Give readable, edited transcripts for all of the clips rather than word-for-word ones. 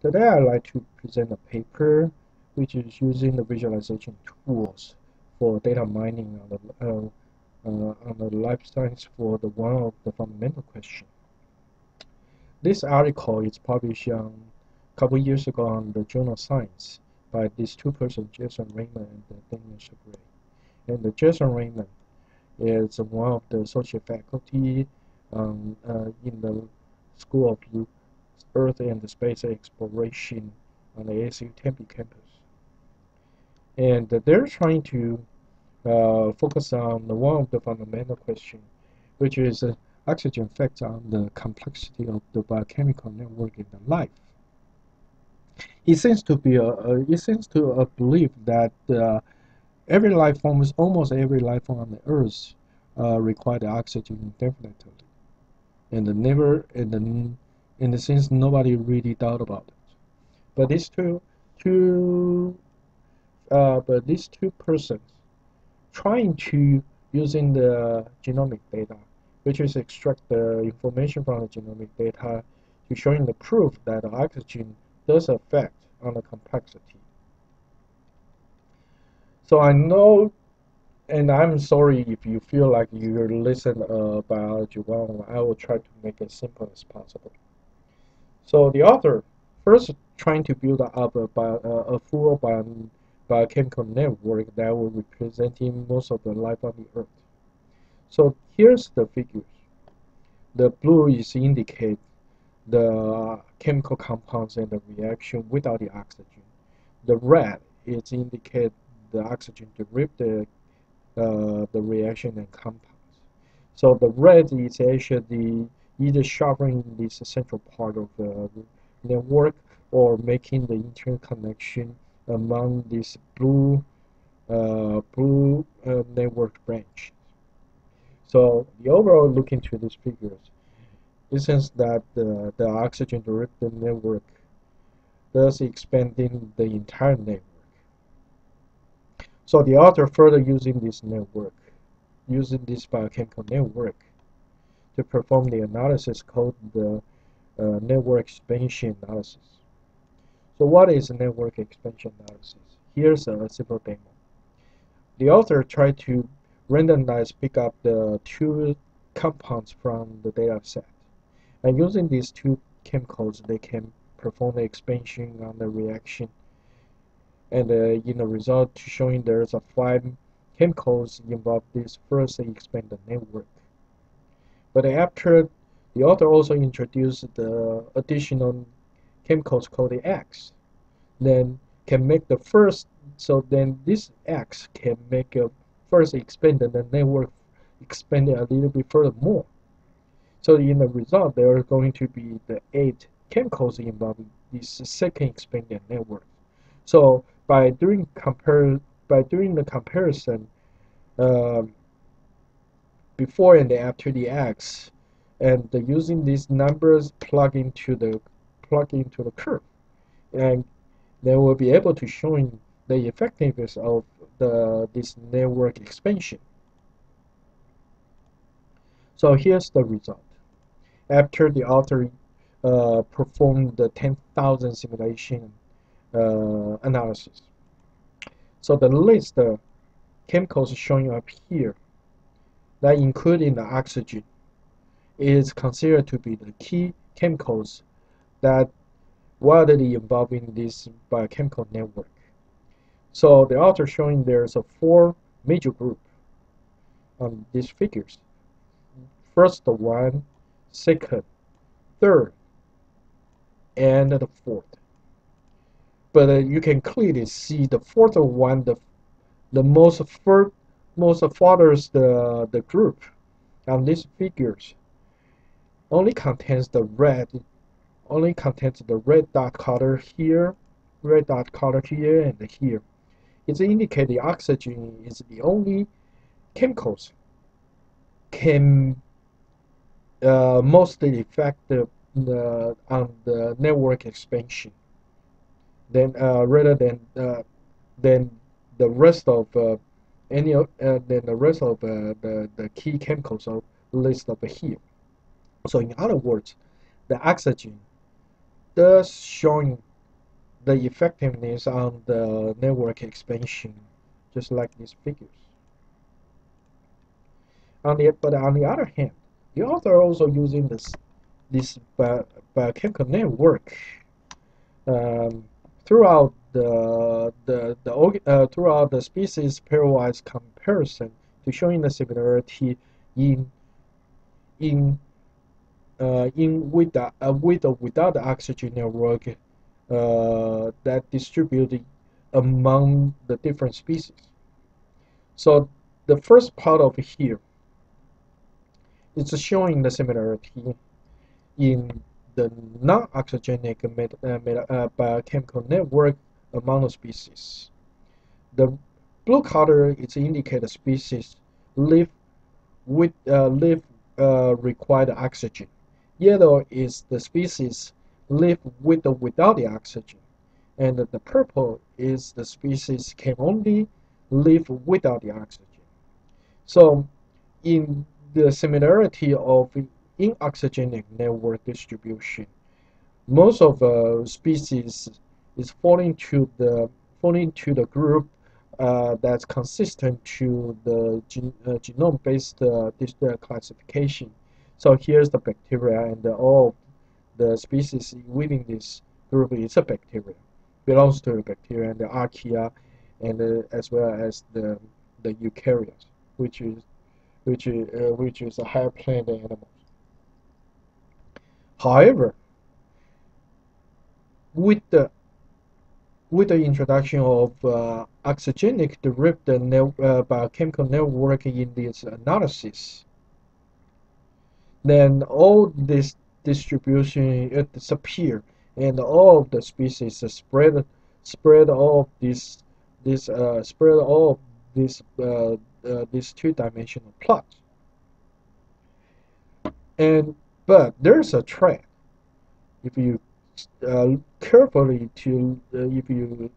Today I'd like to present a paper which is using the visualization tools for data mining on the life science for the one of the fundamental question. This article is published a couple years ago on the journal Science by these two persons, Jason Raymond and Daniel Segre. And the Jason Raymond is one of the associate faculty in the School of Earth and Space Exploration on the ASU Tempe campus. And they're trying to focus on one of the fundamental questions, which is oxygen effect on the complexity of the biochemical network in the life. It seems to be a belief that every life form, almost every life form on the Earth, require the oxygen indefinitely, and in the sense nobody really thought about it. But these two persons trying to using the genomic data, which is extract the information from the genomic data to showing the proof that the oxygen does affect on the complexity. So I know, and I'm sorry if you feel like you listen biology well. I will try to make it simple as possible. So the author first trying to build up a full biochemical network that will representing most of the life on the Earth. So here's the figures. The blue is indicate the chemical compounds and the reaction without the oxygen. The red is indicate the oxygen derived the reaction and compounds. So the red is actually either sharpening this central part of the network or making the interconnection among this blue network branch. So the overall look into these figures, it seems that the oxygen derivative network thus expanding the entire network. So the author further using this biochemical network to perform the analysis called the network expansion analysis. So what is network expansion analysis? Here's a simple demo. The author tried to randomly pick up the two compounds from the data set. And using these two chemicals, they can perform the expansion on the reaction. And in the result, showing there's 5 chemicals involved this first expanded network. But after, the author also introduced the additional chemicals called the X. Then can make the first, so then this X can make a first expanded the network expanded a little bit further more. So in the result, there are going to be the 8 chemicals involved in this second expanded network. So by doing the comparison before and after the X, and using these numbers plug into the curve, and they will be able to showing the effectiveness of this network expansion. So here's the result. After the author performed the 10,000 simulation analysis. So the list of chemicals showing up here that including the oxygen is considered to be the key chemicals that widely involved in this biochemical network. So the author showing there's 4 major groups on these figures. First one, second, third, and the fourth. But you can clearly see the fourth one, the most farthest the group on these figures only contains the red dot color here, and here. It indicates the oxygen is the only chemicals can mostly affect on the network expansion. Then rather than the rest of the key chemicals are listed over here. So in other words, the oxygen does showing the effectiveness on the network expansion, just like these figures. But on the other hand, the author also using this biochemical network um, throughout the species pairwise comparison to showing the similarity in with or without the oxygen network that distributed among the different species. So the first part over here is showing the similarity in the non-oxygenic biochemical network among the species. The blue color is indicate species live require the oxygen. Yellow is the species live with or without the oxygen, and the purple is the species can only live without the oxygen. So, in the similarity of inoxygenic network distribution, most of the species is falling to the group that's consistent to the genome-based classification. So here's the bacteria, and all the species within this group is a bacteria, belongs to the bacteria and the archaea, and as well as the eukaryotes, which is a higher plant animal. However, with the introduction of oxygenic derived biochemical network in this analysis, then all this distribution disappear, and all of the species spread all of spread all of this two-dimensional plot. And but there's a trend. If you carefully to if you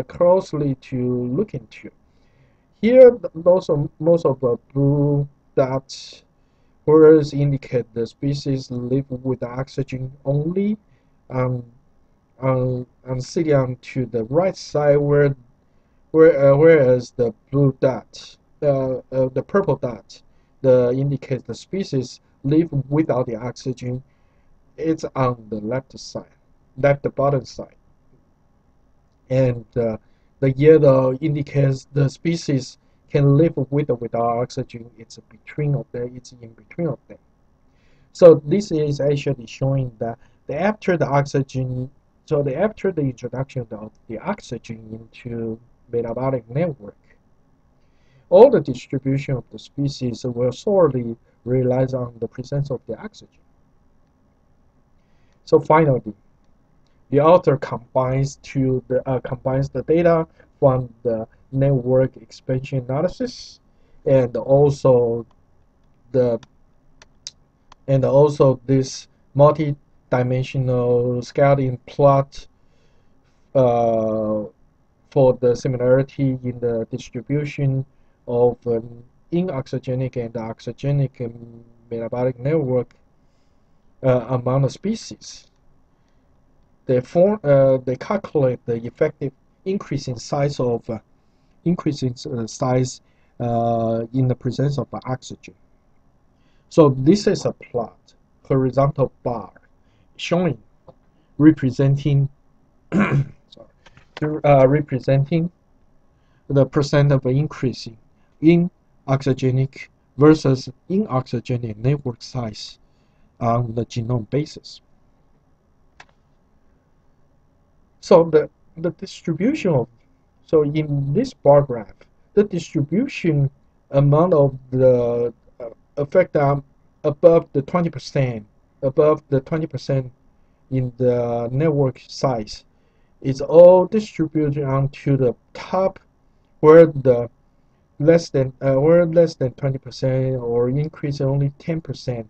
closely to look into here, most of the blue dots words indicate the species live with oxygen only. Um, sitting on to the right side, whereas the blue dot, the purple dot, indicates the species live without the oxygen. It's on the left side, left bottom side, and the yellow indicates the species can live with or without oxygen. It's between of them. It's in between of them. So this is actually showing that after the oxygen, after the introduction of the oxygen into metabolic network, all the distribution of the species will solely relies on the presence of the oxygen. So finally, the author combines the data from the network expansion analysis and also the this multi-dimensional scattering plot uh, for the similarity in the distribution of inoxygenic and oxygenic metabolic network among the species. They calculate the effective increase in size in the presence of oxygen. So this is a plot, horizontal bar, showing representing representing the percent of increase in oxygenic versus inoxygenic network size on the genome basis. So the distribution of in this bar graph, the distribution amount of the effect above the 20%, in the network size is all distributed onto the top, where the less than 20% or increase only 10%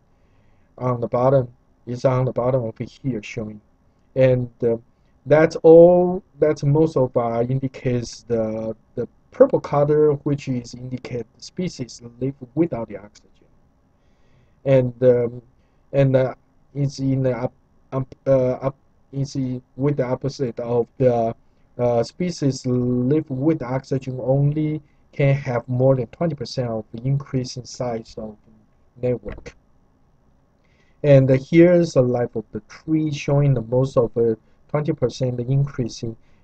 on the bottom is on the bottom over here showing, and that's all. That's most of indicates the purple color, which is indicate the species live without the oxygen, and it's in the is with the opposite of the species live with oxygen only can have more than 20% of the increase in size of network. And here's the life of the tree showing the most of a 20% increase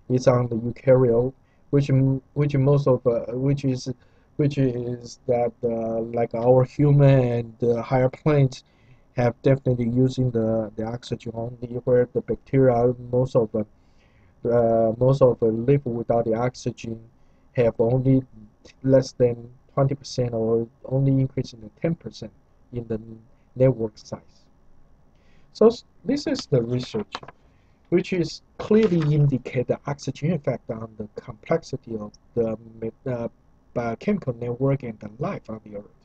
is on the eukaryote, which most of which is that like our human and higher plants have definitely using the oxygen only, where the bacteria most of live without the oxygen have only less than 20% or only increasing to 10% in the network size. So this is the research, which is clearly indicate the oxygen effect on the complexity of the biochemical network and the life on the Earth.